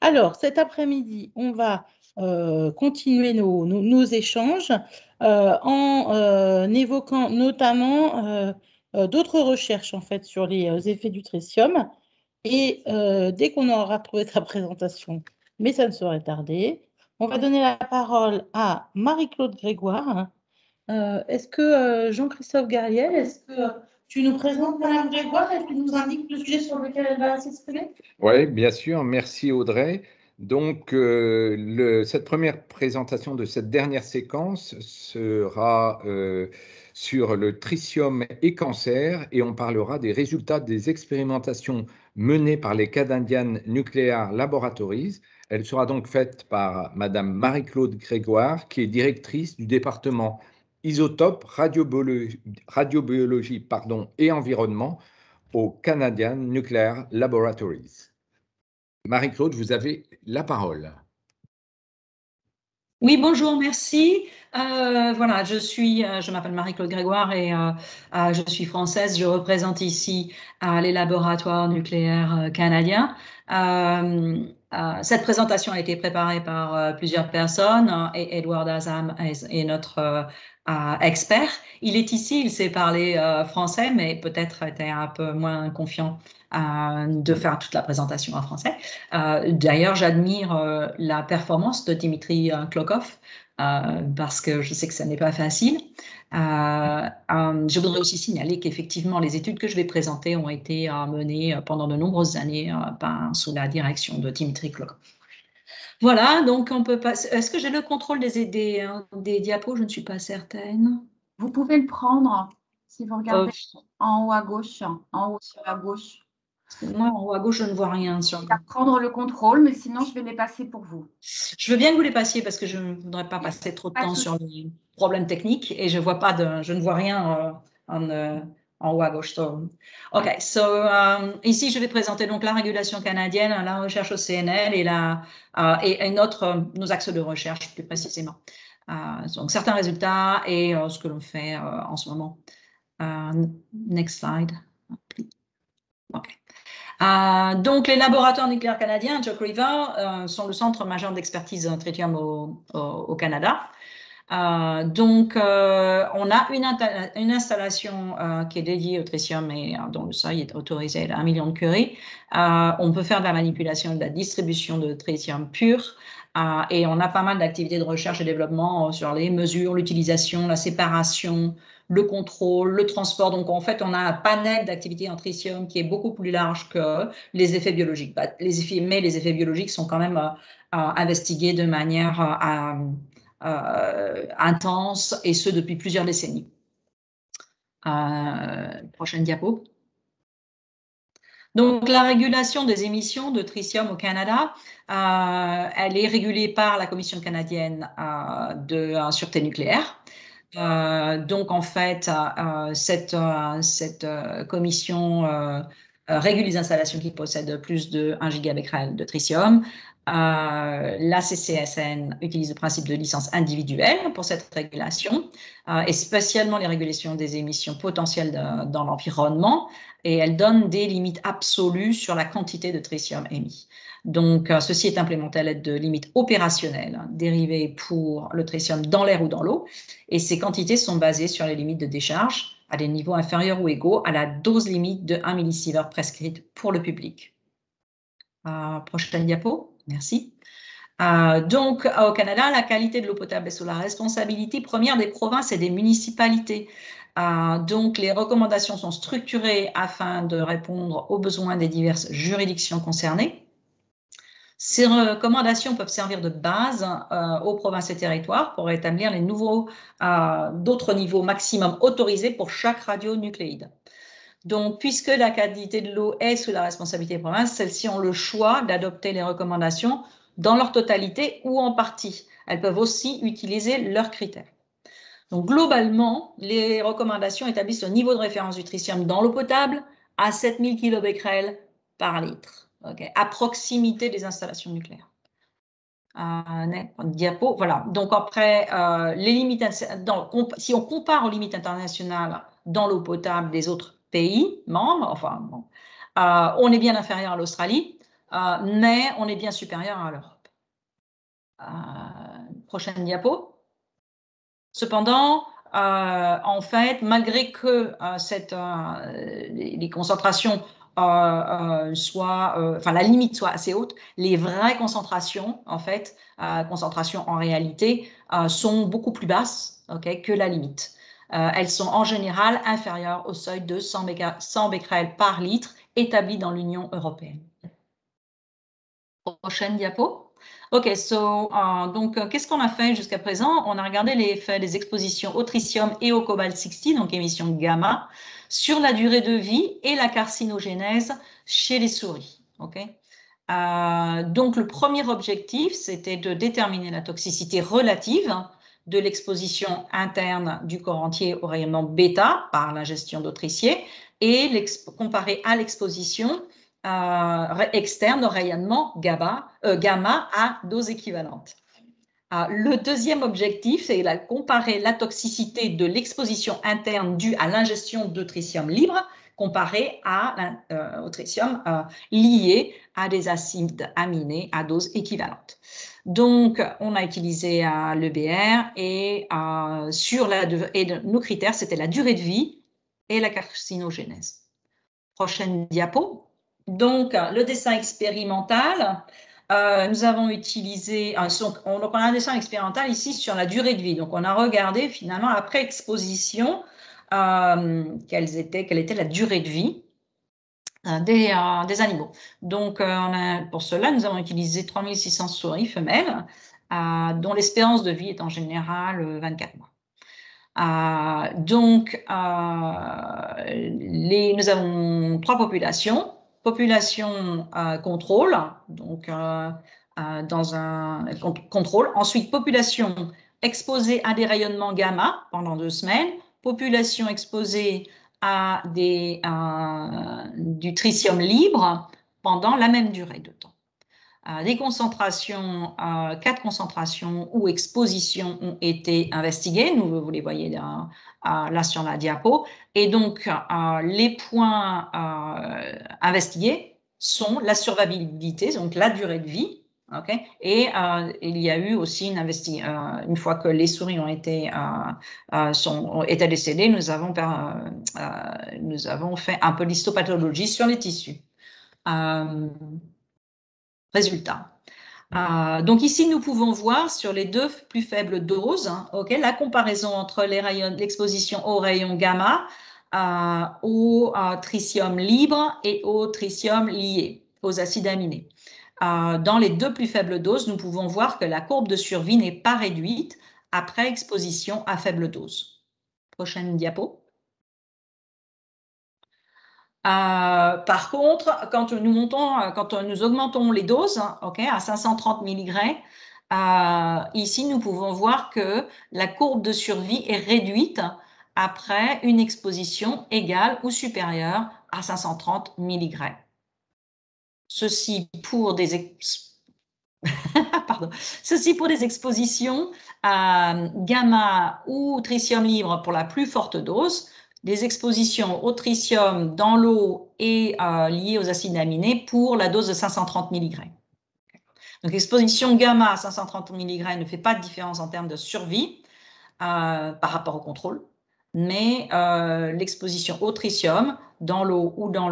Alors, cet après-midi, on va continuer nos échanges en évoquant notamment d'autres recherches en fait sur les effets du tritium. Et dès qu'on aura trouvé ta présentation, mais ça ne saurait tarder, on va donner la parole à Marie-Claude Grégoire. Est-ce que Jean-Christophe Gariel, est-ce que tu nous présentes Madame Grégoire et tu nous indiques le sujet sur lequel elle va s'exprimer? Oui, bien sûr. Merci Audrey. Donc, cette première présentation de cette dernière séquence sera sur le tritium et cancer, et on parlera des résultats des expérimentations menées par les Canadian Nuclear Laboratories. Elle sera donc faite par Madame Marie-Claude Grégoire, qui est directrice du département isotope, radiobiologie, et environnement au Canadian Nuclear Laboratories. Marie-Claude, vous avez la parole. Oui, bonjour, merci. Voilà, je m'appelle Marie-Claude Grégoire et je suis française. Je représente ici les laboratoires nucléaires canadiens. Cette présentation a été préparée par plusieurs personnes et Edward Azam est notre expert. Il est ici, il sait parler français, mais peut-être était un peu moins confiant de faire toute la présentation en français. D'ailleurs, j'admire la performance de Dimitri Klokov parce que je sais que ça n'est pas facile. Je voudrais aussi signaler qu'effectivement, les études que je vais présenter ont été menées pendant de nombreuses années sous la direction de Dimitri Klokov. Voilà, donc on peut passer. Est-ce que j'ai le contrôle des diapos? Je ne suis pas certaine. Vous pouvez le prendre si vous regardez en haut à gauche, en haut sur la gauche. Moi, en haut à gauche, je ne vois rien. Je vais prendre le contrôle, mais sinon, je vais les passer pour vous. Je veux bien que vous les passiez parce que je ne voudrais pas passer trop de temps sur les problèmes techniques et je ne vois rien en haut à gauche. OK, ici, je vais présenter donc la régulation canadienne, la recherche au CNL et nos axes de recherche plus précisément. Donc, certains résultats et ce que l'on fait en ce moment. Next slide. OK. Donc, les laboratoires nucléaires canadiens, Jock River, sont le centre majeur d'expertise en tritium au Canada. Donc, on a une installation qui est dédiée au tritium et dont le seuil est autorisé à 1 million de curie. On peut faire de la manipulation et de la distribution de tritium pur. Et on a pas mal d'activités de recherche et développement sur les mesures, l'utilisation, la séparation, le contrôle, le transport. Donc, en fait, on a un panel d'activités en tritium qui est beaucoup plus large que les effets biologiques. Mais les effets biologiques sont quand même investigués de manière intense, et ce depuis plusieurs décennies. Prochaine diapo. Donc, la régulation des émissions de tritium au Canada, elle est régulée par la Commission canadienne de sûreté nucléaire. Donc, en fait, cette commission régule les installations qui possèdent plus de 1 gigabecquerel de tritium. La CCSN utilise le principe de licence individuelle pour cette régulation, et spécialement les régulations des émissions potentielles dans l'environnement, et elle donne des limites absolues sur la quantité de tritium émis. Donc, ceci est implémenté à l'aide de limites opérationnelles dérivées pour le tritium dans l'air ou dans l'eau, et ces quantités sont basées sur les limites de décharge à des niveaux inférieurs ou égaux à la dose limite de 1 millisievert prescrite pour le public. Prochaine diapo. Merci. Donc, au Canada, la qualité de l'eau potable est sous la responsabilité première des provinces et des municipalités. Donc, les recommandations sont structurées afin de répondre aux besoins des diverses juridictions concernées. Ces recommandations peuvent servir de base aux provinces et territoires pour établir les d'autres niveaux maximum autorisés pour chaque radionucléide. Donc, puisque la qualité de l'eau est sous la responsabilité des provinces, celles-ci ont le choix d'adopter les recommandations dans leur totalité ou en partie. Elles peuvent aussi utiliser leurs critères. Donc, globalement, les recommandations établissent le niveau de référence du tritium dans l'eau potable à 7000 kilobecquerels par litre, à proximité des installations nucléaires. Diapo, voilà. Donc, après, les limites, si on compare aux limites internationales dans l'eau potable des autres pays membres, enfin, bon, on est bien inférieur à l'Australie. mais on est bien supérieur à l'Europe. Prochaine diapo. Cependant, en fait, malgré que les concentrations enfin la limite soit assez haute, les vraies concentrations, en fait, concentrations en réalité, sont beaucoup plus basses, que la limite. Elles sont en général inférieures au seuil de 100 becquerels par litre établi dans l'Union européenne. Prochaine diapo. OK, donc qu'est-ce qu'on a fait jusqu'à présent? On a regardé les effets des expositions au tritium et au cobalt-60, donc émission gamma, sur la durée de vie et la carcinogénèse chez les souris. Donc le premier objectif, c'était de déterminer la toxicité relative de l'exposition interne du corps entier au rayonnement bêta par l'ingestion d'autricier et comparer à l'exposition externe au rayonnement gamma à dose équivalente. Le deuxième objectif, c'est de comparer la toxicité de l'exposition interne due à l'ingestion de tritium libre comparée au tritium lié à des acides aminés à dose équivalente. Donc, on a utilisé l'EBR et nos critères, c'était la durée de vie et la carcinogénèse. Prochaine diapo. Donc, le dessin expérimental, nous avons utilisé, on a un dessin expérimental ici sur la durée de vie. Donc, on a regardé finalement après exposition quelle était la durée de vie des animaux. Donc, pour cela, nous avons utilisé 3600 souris femelles dont l'espérance de vie est en général 24 mois. Nous avons 3 populations. Population contrôle, donc dans un contrôle. Ensuite, population exposée à des rayonnements gamma pendant 2 semaines. Population exposée à du tritium libre pendant la même durée de temps. Des concentrations, 4 concentrations ou expositions ont été investiguées. Vous les voyez là sur la diapo. Et donc, les points investigués sont la survivabilité, donc la durée de vie. Et il y a eu aussi une fois que les souris ont été décédées, nous avons fait un peu d'histopathologie sur les tissus. Résultat. Donc ici, nous pouvons voir sur les 2 plus faibles doses, la comparaison entre l'exposition aux rayons gamma, au tritium libre et au tritium lié, aux acides aminés. Dans les 2 plus faibles doses, nous pouvons voir que la courbe de survie n'est pas réduite après exposition à faible dose. Prochaine diapo. Par contre, quand nous augmentons les doses, à 530 mg, ici nous pouvons voir que la courbe de survie est réduite après une exposition égale ou supérieure à 530 mg. Ceci pour des expositions gamma ou tritium libre pour la plus forte dose. Des expositions au tritium dans l'eau et liées aux acides aminés pour la dose de 530 mg. Donc, l'exposition gamma à 530 mg ne fait pas de différence en termes de survie par rapport au contrôle, mais l'exposition au tritium dans l'eau ou dans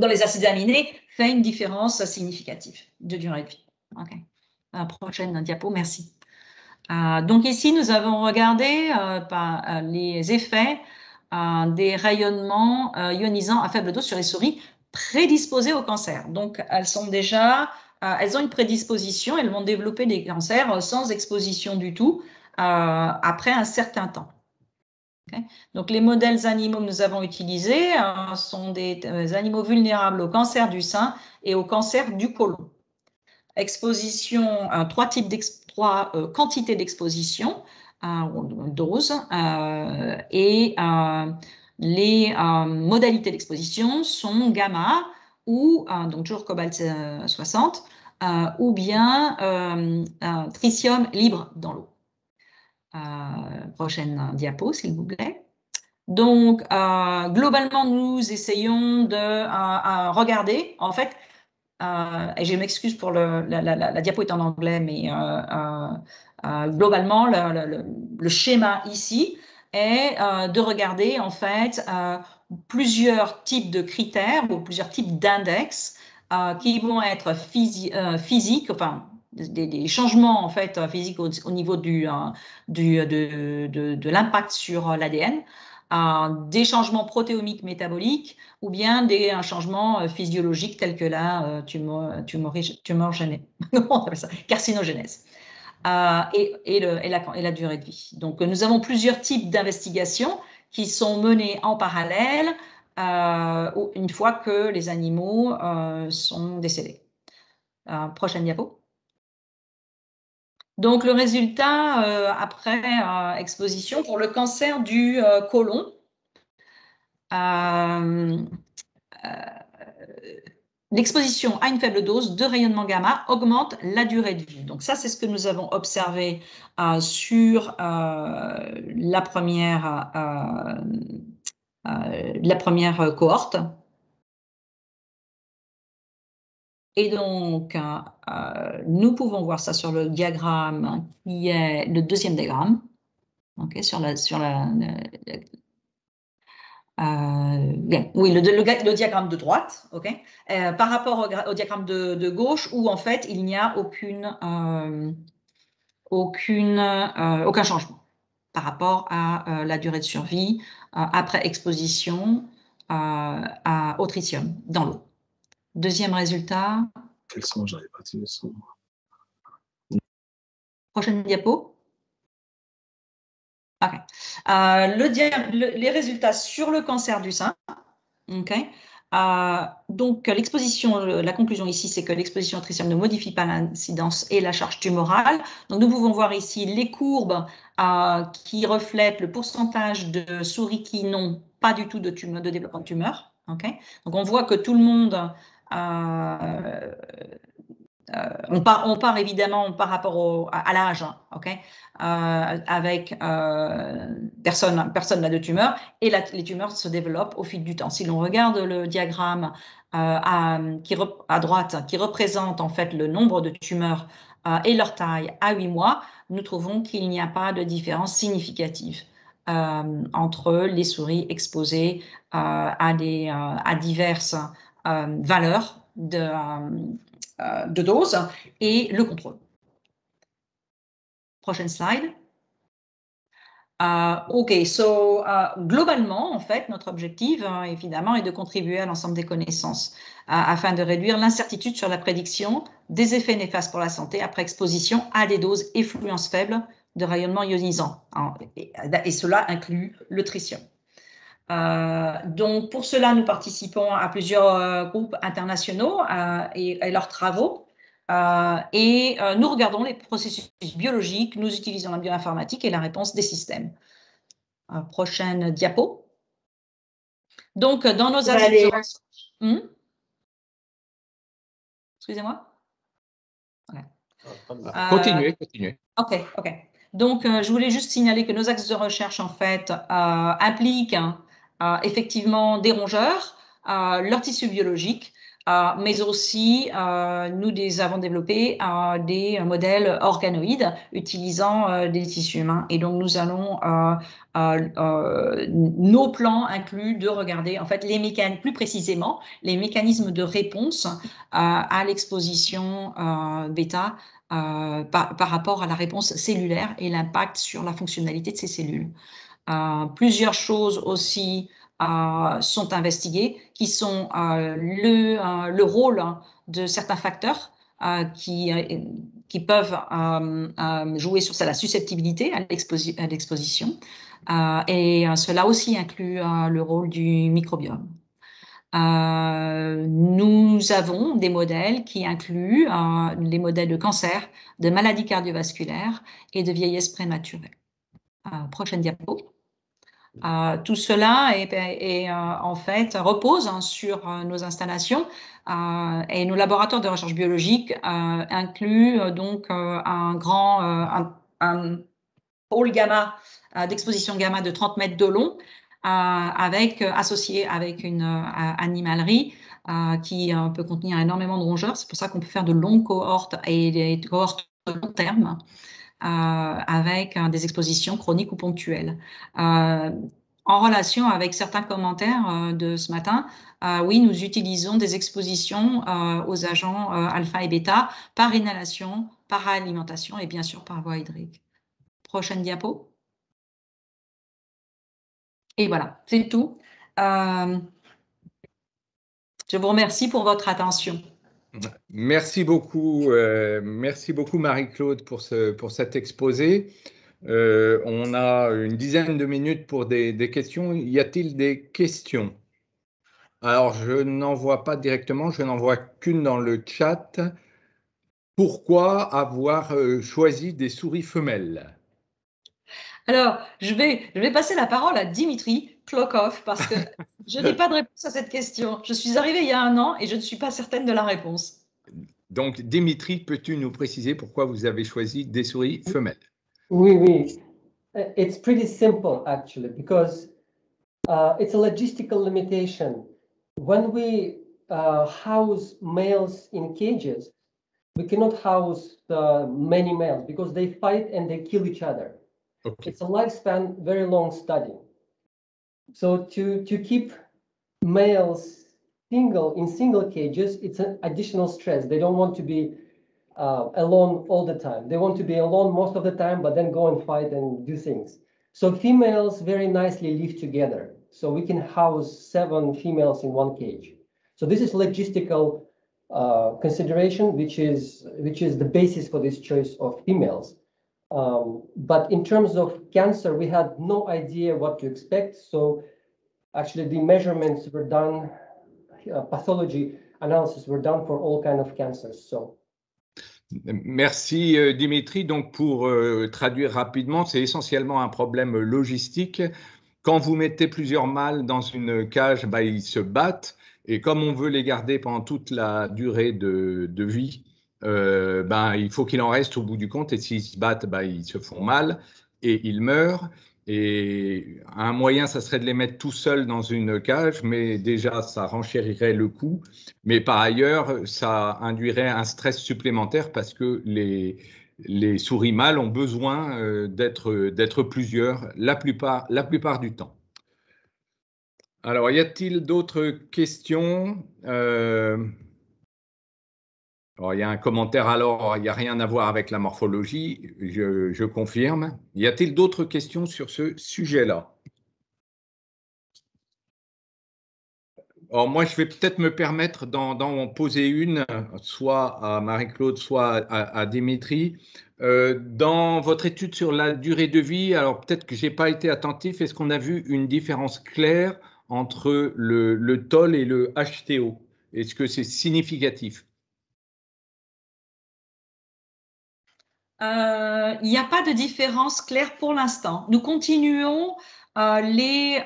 les acides aminés fait une différence significative de durée de vie. Prochaine diapo, merci. Donc ici, nous avons regardé les effets des rayonnements ionisants à faible dose sur les souris prédisposées au cancer. Donc, elles ont une prédisposition, elles vont développer des cancers sans exposition du tout après un certain temps. Donc, les modèles animaux que nous avons utilisés sont des animaux vulnérables au cancer du sein et au cancer du côlon. Exposition, 3 quantités d'exposition, doses, et les modalités d'exposition sont gamma ou donc toujours cobalt 60 ou bien tritium libre dans l'eau. Prochaine diapo, s'il vous plaît. Donc, globalement, nous essayons de regarder, en fait, et je m'excuse pour la diapo est en anglais, mais globalement, le schéma ici est de regarder, en fait, plusieurs types de critères ou plusieurs types d'index qui vont être physiques, enfin, des changements en fait physiques au niveau de l'impact sur l'ADN, des changements protéomiques métaboliques ou bien des changements physiologiques tels que la carcinogénèse et la durée de vie. Donc, nous avons plusieurs types d'investigations qui sont menées en parallèle une fois que les animaux sont décédés. Prochaine diapo. Donc, le résultat après exposition pour le cancer du côlon. L'exposition à une faible dose de rayonnement gamma augmente la durée de vie. Donc ça, c'est ce que nous avons observé sur la première cohorte. Et donc, nous pouvons voir ça sur le diagramme qui est le deuxième diagramme. Okay, oui, le diagramme de droite, okay, par rapport au diagramme de gauche où en fait il n'y a aucun changement par rapport à la durée de survie après exposition au tritium dans l'eau. Deuxième résultat. Quels sont, j'arrive pas à tirer son. Prochaine diapo. Okay. Les résultats sur le cancer du sein. Okay. Donc, la conclusion ici, c'est que l'exposition au tritium ne modifie pas l'incidence et la charge tumorale. Donc, nous pouvons voir ici les courbes qui reflètent le pourcentage de souris qui n'ont pas du tout de développement de tumeur. Okay. Donc, on voit que tout le monde on part évidemment par rapport à l'âge, okay, avec personne n'a de tumeur et les tumeurs se développent au fil du temps. Si l'on regarde le diagramme à droite qui représente en fait le nombre de tumeurs et leur taille à 8 mois, nous trouvons qu'il n'y a pas de différence significative entre les souris exposées à diverses valeurs de dose et le contrôle. Prochaine slide. Globalement, en fait, notre objectif, évidemment, est de contribuer à l'ensemble des connaissances afin de réduire l'incertitude sur la prédiction des effets néfastes pour la santé après exposition à des doses effluence faibles de rayonnement ionisant. Et cela inclut le tritium. Donc, pour cela, nous participons à plusieurs groupes internationaux et leurs travaux. Nous regardons les processus biologiques, nous utilisons la bioinformatique et la réponse des systèmes. Prochaine diapo. Donc, dans nos axes de recherche... Excusez-moi. Continuez. OK. Donc, je voulais juste signaler que nos axes de recherche, en fait, impliquent effectivement des rongeurs, leur tissu biologique, mais aussi nous avons développé des modèles organoïdes utilisant des tissus humains. Et donc, nous allons, nos plans incluent de regarder en fait plus précisément les mécanismes de réponse à l'exposition bêta par rapport à la réponse cellulaire et l'impact sur la fonctionnalité de ces cellules. Plusieurs choses aussi sont investiguées, qui sont le rôle de certains facteurs qui peuvent jouer sur la susceptibilité à l'exposition. Et cela aussi inclut le rôle du microbiome. Nous avons des modèles qui incluent les modèles de cancer, de maladies cardiovasculaires et de vieillesse prématurée. Prochaine diapo. Tout cela en fait repose sur nos installations et nos laboratoires de recherche biologique incluent donc un pôle gamma d'exposition gamma de 30 mètres de long associé avec une animalerie qui peut contenir énormément de rongeurs. C'est pour ça qu'on peut faire de longues cohortes et des cohortes de long terme avec des expositions chroniques ou ponctuelles. En relation avec certains commentaires de ce matin, oui, nous utilisons des expositions aux agents alpha et bêta par inhalation, par alimentation et bien sûr par voie hydrique. Prochaine diapo. Et voilà, c'est tout. Je vous remercie pour votre attention. Merci beaucoup Marie-Claude pour cet exposé. On a une dizaine de minutes pour des questions. Y a-t-il des questions? Alors, je n'en vois pas directement, je n'en vois qu'une dans le chat. Pourquoi avoir choisi des souris femelles? Alors, je vais passer la parole à Dimitri Klokov parce que je n'ai pas de réponse à cette question. Je suis arrivée il y a 1 an et je ne suis pas certaine de la réponse. Donc, Dimitri, peux-tu nous préciser pourquoi vous avez choisi des souris femelles? Oui. It's pretty simple, actually, because it's a logistical limitation. When we house males in cages, we cannot house many males because they fight and they kill each other. Okay. It's a lifespan, very long study. So to keep males in single cages, it's an additional stress. They don't want to be alone all the time. They want to be alone most of the time, but then go and fight and do things. So females very nicely live together. So we can house 7 females in 1 cage. So this is logistical consideration, which is the basis for this choice of females. But in terms of cancer, we had no idea what to expect. So actually the measurements were done, pathology analysis were done for all kinds of cancers. So. Merci Dimitri. Donc pour traduire rapidement, c'est essentiellement un problème logistique. Quand vous mettez plusieurs mâles dans une cage, ils se battent et comme on veut les garder pendant toute la durée de vie, il faut qu'il en reste au bout du compte et s'ils se battent, ils se font mal et ils meurent. Et un moyen, ça serait de les mettre tout seuls dans une cage, mais déjà, ça renchérirait le coût. Mais par ailleurs, ça induirait un stress supplémentaire parce que les souris mâles ont besoin d'être plusieurs la plupart du temps. Alors, y a-t-il d'autres questions? Alors, il y a un commentaire, alors il n'y a rien à voir avec la morphologie, je confirme. Y a-t-il d'autres questions sur ce sujet-là? Alors moi, je vais peut-être me permettre d'en poser une, soit à Marie-Claude, soit à Dimitri. Dans votre étude sur la durée de vie, alors peut-être que je n'ai pas été attentif, est-ce qu'on a vu une différence claire entre le TOL et le HTO? Est-ce que c'est significatif? Il n'y a pas de différence claire pour l'instant. Nous continuons les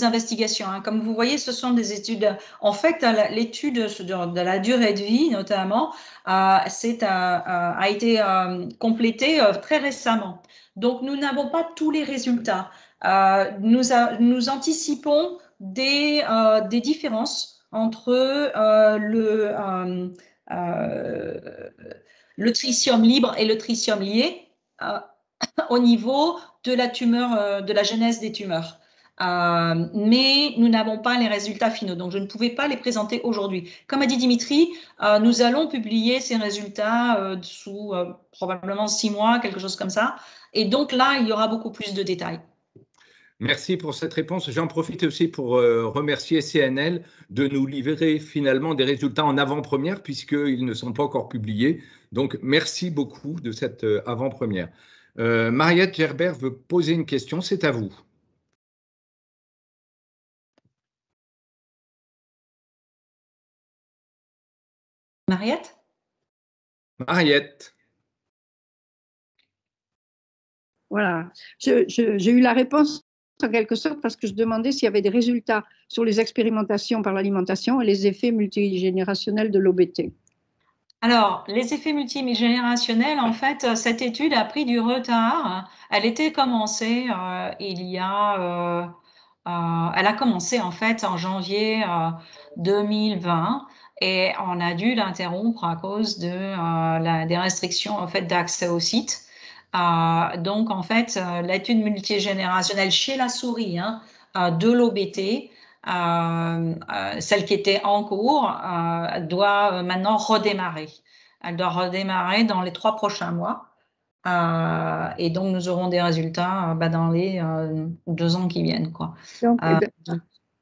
investigations. Comme vous voyez, ce sont des études. En fait, l'étude de la durée de vie, notamment, a été complétée très récemment. Donc, nous n'avons pas tous les résultats. Nous anticipons des différences entre le tritium libre et le tritium lié au niveau de la tumeur, de la genèse des tumeurs. Mais nous n'avons pas les résultats finaux, donc je ne pouvais pas les présenter aujourd'hui. Comme a dit Dimitri, nous allons publier ces résultats sous probablement 6 mois, quelque chose comme ça. Et donc là, il y aura beaucoup plus de détails. Merci pour cette réponse. J'en profite aussi pour remercier CNL de nous livrer finalement des résultats en avant-première puisqu'ils ne sont pas encore publiés. Donc, merci beaucoup de cette avant-première. Mariette Gerber veut poser une question, c'est à vous. Mariette? Mariette. Voilà, j'ai eu la réponse en quelque sorte parce que je demandais s'il y avait des résultats sur les expérimentations par l'alimentation et les effets multigénérationnels de l'OBT. Alors, les effets multigénérationnels, en fait, cette étude a pris du retard. Elle était commencée il y a Elle a commencé en fait en janvier 2020 et on a dû l'interrompre à cause des restrictions en fait d'accès au site. Donc en fait, l'étude multigénérationnelle chez la souris de l'OBT, celle qui était en cours, doit maintenant redémarrer. Elle doit redémarrer dans les 3 prochains mois. Et donc, nous aurons des résultats dans les 2 ans qui viennent, quoi. Donc,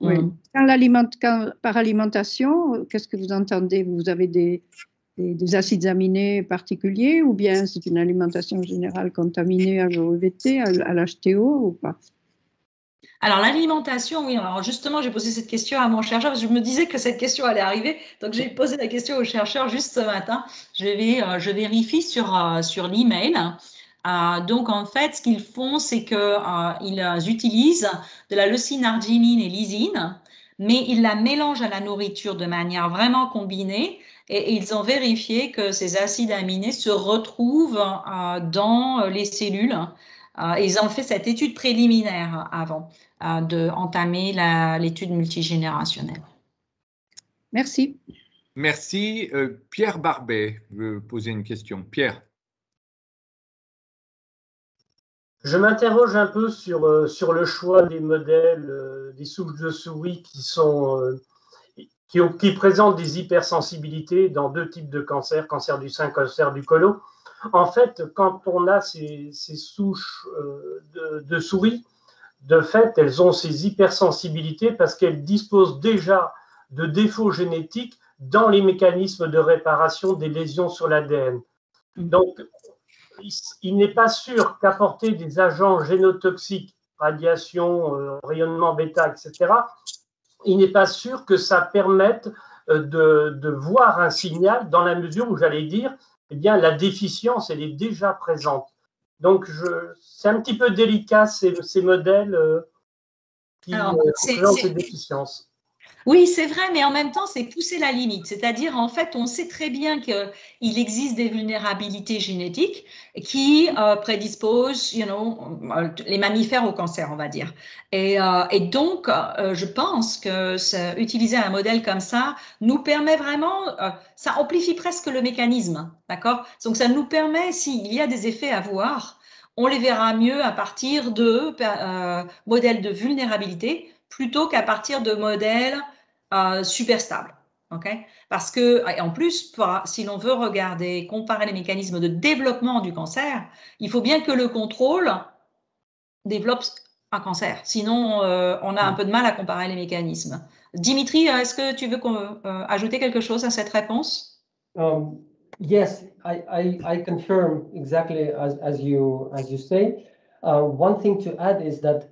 oui. Par alimentation, qu'est-ce que vous entendez? Vous avez des acides aminés particuliers ou bien c'est une alimentation générale contaminée à l'OBT, à l'HTO ou pas? Alors, l'alimentation, oui. Alors, justement, j'ai posé cette question à mon chercheur parce que je me disais que cette question allait arriver. Donc, j'ai posé la question au chercheur juste ce matin. Je vérifie sur l'email. Donc, en fait, ce qu'ils font, c'est qu'ils utilisent de la leucine, arginine et lysine, mais ils la mélangent à la nourriture de manière vraiment combinée. Et ils ont vérifié que ces acides aminés se retrouvent dans les cellules. Ils ont fait cette étude préliminaire avant d'entamer l'étude multigénérationnelle. Merci. Merci. Pierre Barbet veut poser une question. Pierre. Je m'interroge un peu sur le choix des modèles, des souches de souris qui présentent des hypersensibilités dans 2 types de cancers, cancer du sein, cancer du côlon. En fait, quand on a ces souches de souris, de fait, elles ont ces hypersensibilités parce qu'elles disposent déjà de défauts génétiques dans les mécanismes de réparation des lésions sur l'ADN. Donc, il n'est pas sûr qu'apporter des agents génotoxiques, radiation, rayonnement bêta, etc., il n'est pas sûr que ça permette de voir un signal dans la mesure où, j'allais dire, eh bien, la déficience, elle est déjà présente. Donc, c'est un petit peu délicat, ces modèles qui présentent ces déficiences. Oui, c'est vrai, mais en même temps, c'est pousser la limite. C'est-à-dire, en fait, on sait très bien qu'il existe des vulnérabilités génétiques qui prédisposent, les mammifères au cancer, on va dire. Et donc, je pense que utiliser un modèle comme ça nous permet vraiment, ça amplifie presque le mécanisme, d'accord? Donc, ça nous permet, s'il y a des effets à voir, on les verra mieux à partir de modèles de vulnérabilité plutôt qu'à partir de modèles super stables. Okay? Parce que, et en plus, si l'on veut regarder, comparer les mécanismes de développement du cancer, il faut bien que le contrôle développe un cancer. Sinon, on a un peu de mal à comparer les mécanismes. Dimitri, est-ce que tu veux ajouter quelque chose à cette réponse? Yes, I confirm exactly as you say. One thing to add is that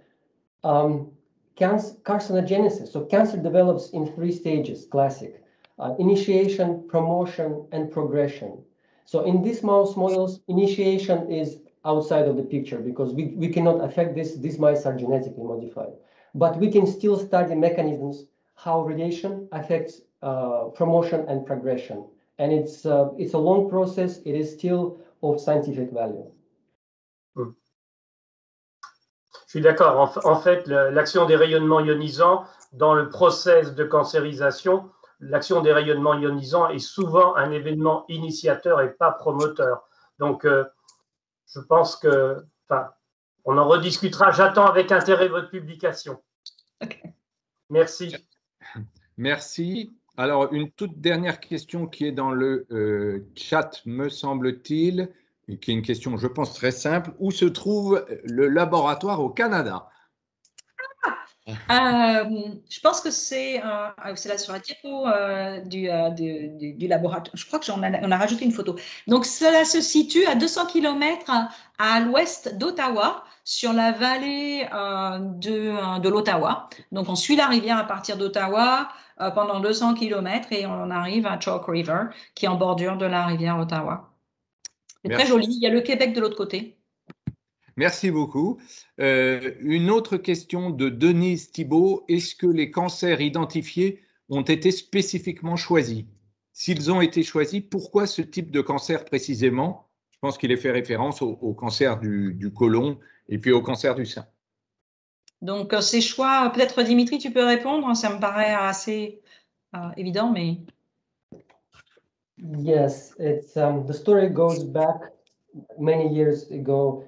carcinogenesis, so cancer develops in 3 stages, classic: initiation, promotion, and progression. So in these mouse models, initiation is outside of the picture because we cannot affect this. These mice are genetically modified, but we can still study mechanisms, how radiation affects promotion and progression. And it's a long process. It is still of scientific value. Je suis d'accord. En fait, l'action des rayonnements ionisants dans le process de cancérisation, l'action des rayonnements ionisants est souvent un événement initiateur et pas promoteur. Donc, je pense que, on en rediscutera. J'attends avec intérêt votre publication. Okay. Merci. Merci. Alors, une toute dernière question qui est dans le chat, me semble-t-il, qui est une question, je pense, très simple. Où se trouve le laboratoire au Canada? Je pense que c'est là sur la diapo du laboratoire. Je crois qu'on a rajouté une photo. Donc, cela se situe à 200 km à l'ouest d'Ottawa, sur la vallée de l'Ottawa. Donc, on suit la rivière à partir d'Ottawa pendant 200 km et on arrive à Chalk River, qui est en bordure de la rivière Ottawa. C'est très joli. Il y a le Québec de l'autre côté. Merci beaucoup. Une autre question de Denise Thibault. Est-ce que les cancers identifiés ont été spécifiquement choisis? S'ils ont été choisis, pourquoi ce type de cancer précisément? Je pense qu'il est fait référence au cancer du côlon et puis au cancer du sein. Donc, ces choix, peut-être Dimitri, tu peux répondre, ça me paraît assez évident, mais… Yes, it's the story goes back many years ago.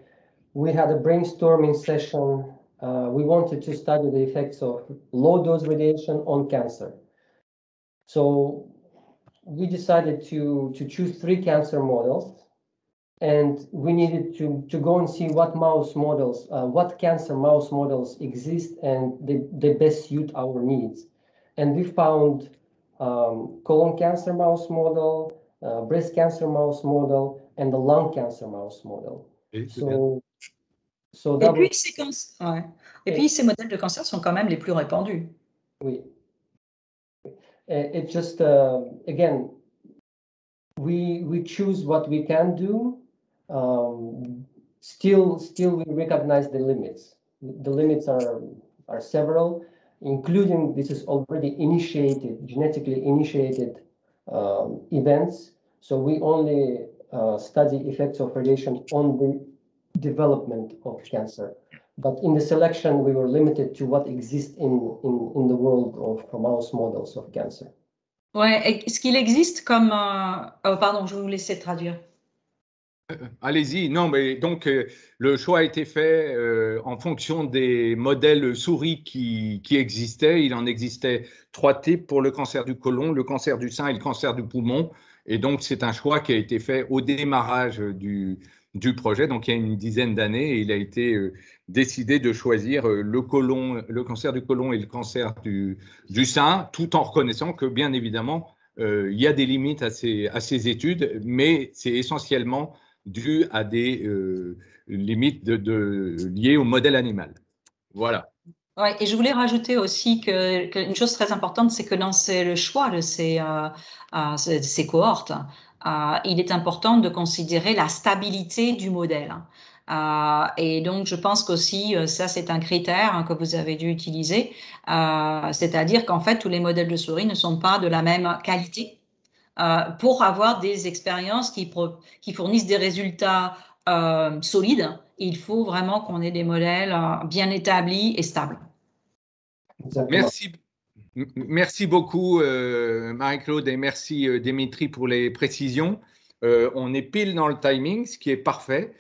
We had a brainstorming session. We wanted to study the effects of low-dose radiation on cancer. So we decided to choose 3 cancer models, and we needed to go and see what mouse models, what cancer mouse models exist and they best suit our needs. And we found colon cancer mouse model, breast cancer mouse model, and the lung cancer mouse model. So that Et puis, ces modèles de cancer sont quand même les plus répandus. Oui. It just, again, we choose what we can do. Still we recognize the limits. The limits are several, including this is already initiated, genetically initiated events. So we only study effects of radiation on the development of cancer. But in the selection, we were limited to what exists in the world of mouse models of cancer. Ouais, est-ce qu'il existe comme… Oh, pardon, je vais vous laisser traduire. Allez-y. Non, mais donc le choix a été fait en fonction des modèles souris qui existaient. Il en existait 3 types pour le cancer du côlon, le cancer du sein et le cancer du poumon. Et donc, c'est un choix qui a été fait au démarrage du projet, donc il y a une dizaine d'années, et il a été décidé de choisir le cancer du côlon et le cancer du sein, tout en reconnaissant que, bien évidemment, il y a des limites à ces études, mais c'est essentiellement dû à des limites liées au modèle animal. Voilà. Ouais, et je voulais rajouter aussi qu'une chose très importante, c'est que dans le choix de ces cohortes, il est important de considérer la stabilité du modèle. Et donc, je pense qu'aussi, ça, c'est un critère que vous avez dû utiliser, c'est-à-dire qu'en fait, tous les modèles de souris ne sont pas de la même qualité. Pour avoir des expériences qui fournissent des résultats solides, il faut vraiment qu'on ait des modèles bien établis et stables. Exactement. Merci beaucoup Marie-Claude, et merci Dimitri pour les précisions. On est pile dans le timing, ce qui est parfait.